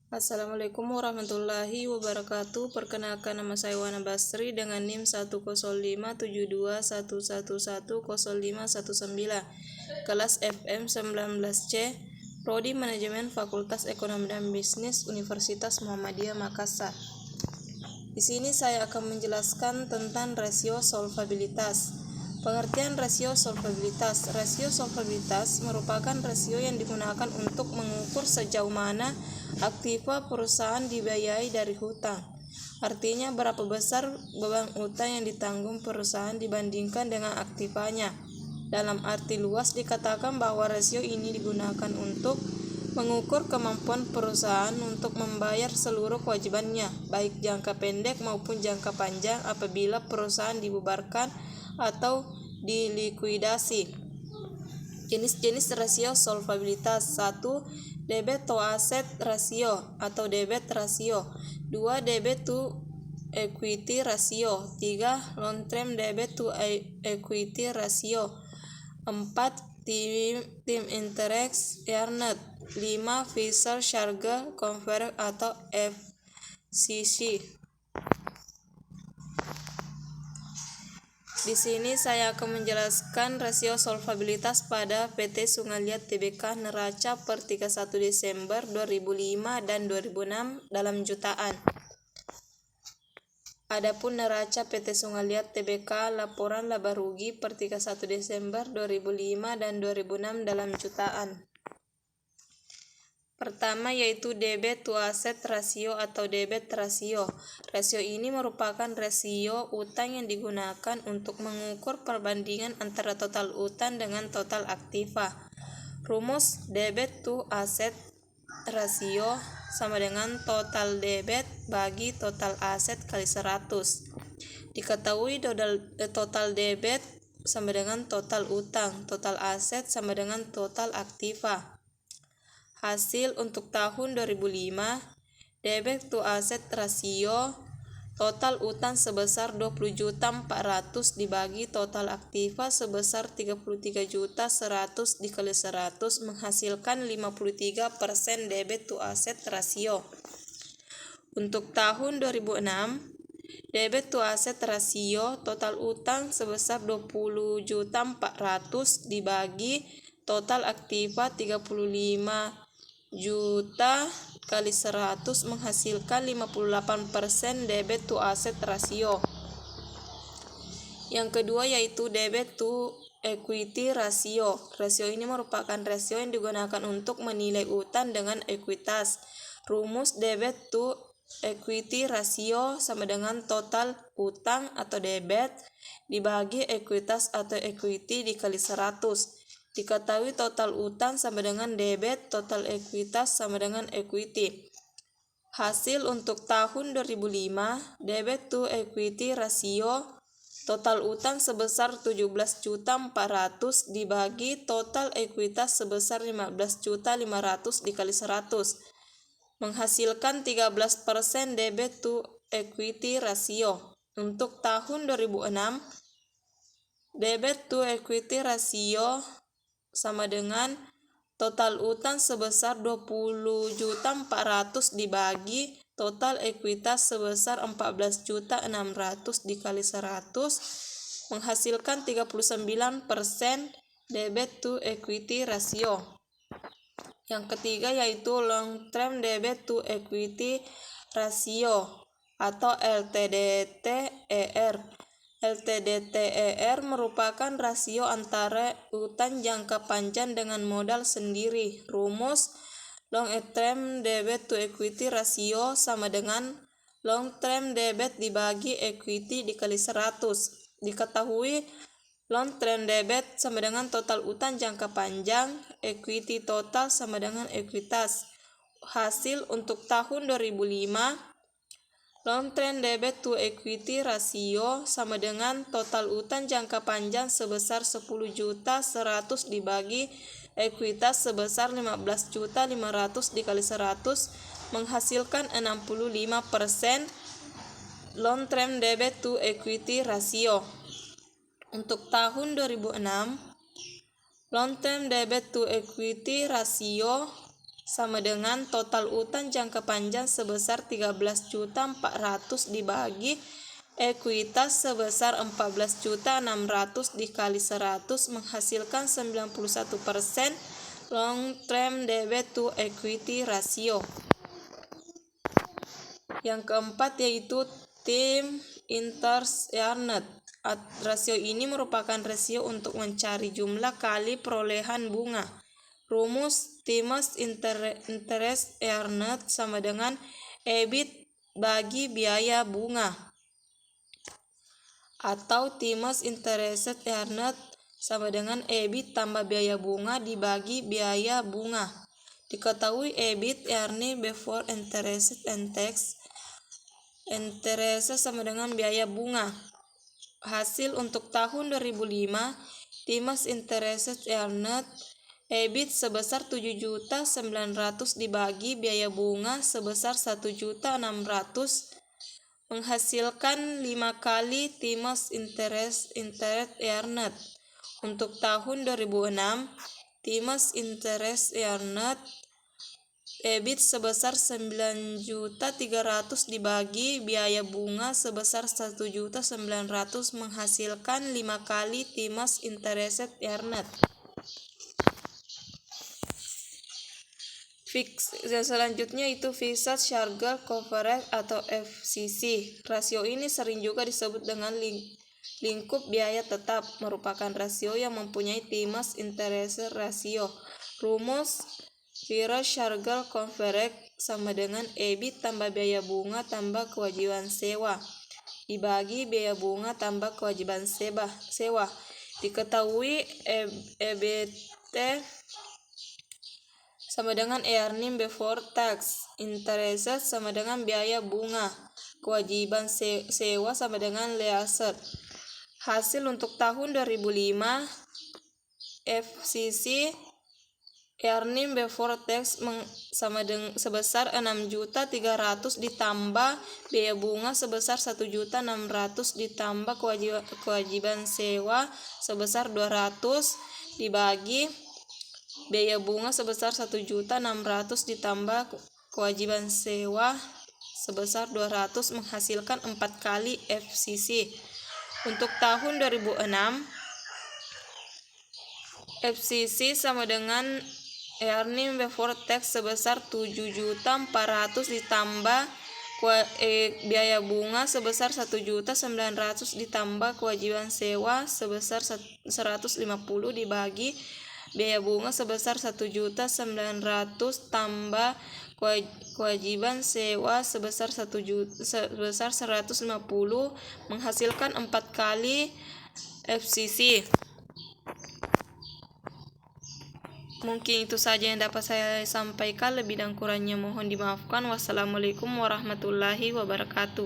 Assalamualaikum warahmatullahi wabarakatuh. Perkenalkan, nama saya Wana Basri dengan NIM 1057211105119, kelas FM 19C, Prodi Manajemen Fakultas Ekonomi dan Bisnis Universitas Muhammadiyah Makassar. Di sini saya akan menjelaskan tentang rasio solvabilitas. Pengertian rasio solvabilitas. Rasio solvabilitas merupakan rasio yang digunakan untuk mengukur sejauh mana aktiva perusahaan dibiayai dari hutang. Artinya berapa besar beban utang yang ditanggung perusahaan dibandingkan dengan aktivanya. Dalam arti luas dikatakan bahwa rasio ini digunakan untuk mengukur kemampuan perusahaan untuk membayar seluruh kewajibannya, baik jangka pendek maupun jangka panjang apabila perusahaan dibubarkan atau dilikuidasi. Jenis-jenis rasio solvabilitas: 1. Debt to asset ratio atau debt ratio. 2. Debt to equity ratio. 3. Long term debt to equity ratio. 4. Time interest earned. 5. Fiscal charge coverage atau FCC. Di sini saya akan menjelaskan rasio solvabilitas pada PT Sungai Liat Tbk neraca per 31 Desember 2005 dan 2006 dalam jutaan. Adapun neraca PT Sungai Liat Tbk laporan laba rugi per 31 Desember 2005 dan 2006 dalam jutaan. Pertama yaitu debt to asset ratio atau debt ratio. Rasio ini merupakan rasio utang yang digunakan untuk mengukur perbandingan antara total utang dengan total aktiva. Rumus debt to asset ratio sama dengan total debt bagi total aset kali 100. Diketahui total debt sama dengan total utang, total aset sama dengan total aktiva. Hasil untuk tahun 2005, debt to asset ratio, total utang sebesar 20.400.000 dibagi total aktiva sebesar 33.100.000 dikali 100 menghasilkan 53% debt to asset ratio. Untuk tahun 2006, debt to asset ratio, total utang sebesar 20.400.000 dibagi total aktiva 35 juta kali 100 menghasilkan 58% debt to asset ratio. Yang kedua yaitu debt to equity ratio. Rasio ini merupakan rasio yang digunakan untuk menilai utang dengan ekuitas. Rumus debt to equity ratio sama dengan total utang atau debit dibagi ekuitas atau equity dikali 100. Diketahui total utang sama dengan debit, total ekuitas sama dengan equity. Hasil untuk tahun 2005, debt to equity ratio, total utang sebesar 17.400.000 dibagi total ekuitas sebesar 15.500.000 dikali 100 menghasilkan 13% debt to equity ratio. Untuk tahun 2006, debt to equity ratio sama dengan total utang sebesar 20.400.000 dibagi total ekuitas sebesar 14.600.000 dikali 100 menghasilkan 39% debt to equity ratio. Yang ketiga yaitu long term debt to equity ratio atau LTDTER. LTDTER merupakan rasio antara utang jangka panjang dengan modal sendiri. Rumus long term debt to equity ratio sama dengan long term debt dibagi equity dikali 100. Diketahui long term debt sama dengan total utang jangka panjang, equity total sama dengan ekuitas. Hasil untuk tahun 2005, long term debt to equity ratio sama dengan total utang jangka panjang sebesar 10.100.000 dibagi ekuitas sebesar 15.500.000 dikali 100 menghasilkan 65% long term debt to equity ratio. Untuk tahun 2006, long term debt to equity ratio sama dengan total utang jangka panjang sebesar 13.400.000 dibagi ekuitas sebesar 14.600.000 dikali 100 menghasilkan 91% long term debt to equity ratio. Yang keempat yaitu time interest earned. Rasio ini merupakan rasio untuk mencari jumlah kali perolehan bunga. Rumus times interest earned sama dengan EBIT bagi biaya bunga, atau times interest earned sama dengan EBIT tambah biaya bunga dibagi biaya bunga. Diketahui EBIT earned before interest and tax, interest sama dengan biaya bunga. Hasil untuk tahun 2005, times interest earned EBIT sebesar 7.900.000 dibagi biaya bunga sebesar 1.600.000 menghasilkan 5 kali times interest earned. Untuk tahun 2006, times interest earned EBIT sebesar 9.300.000 dibagi biaya bunga sebesar 1.900.000 menghasilkan 5 kali times interest earned. Yang selanjutnya itu Fixed Charge Coverage atau FCC. Rasio ini sering juga disebut dengan lingkup biaya tetap, merupakan rasio yang mempunyai times interest ratio. Rumus Fixed Charge Coverage sama dengan EBIT tambah biaya bunga tambah kewajiban sewa dibagi biaya bunga tambah kewajiban sewa. Diketahui EBT sama dengan earning before tax, interest sama dengan biaya bunga, kewajiban sewa sama dengan lease. Hasil untuk tahun 2005, FCC earning before tax sama dengan sebesar 6.300.000 ditambah biaya bunga sebesar 1.600.000 ditambah kewajiban sewa sebesar 200 dibagi biaya bunga sebesar 1.600.000 ditambah kewajiban sewa sebesar 200 menghasilkan 4 kali FCC. Untuk tahun 2006, FCC sama dengan earning before tax sebesar 7.400.000 ditambah biaya bunga sebesar 1.900.000 ditambah kewajiban sewa sebesar 150 dibagi biaya bunga sebesar 1.900.000 tambah kewajiban sewa sebesar 150 menghasilkan 4 kali FCC. Mungkin itu saja yang dapat saya sampaikan, lebih dan kurangnya mohon dimaafkan. Wassalamualaikum warahmatullahi wabarakatuh.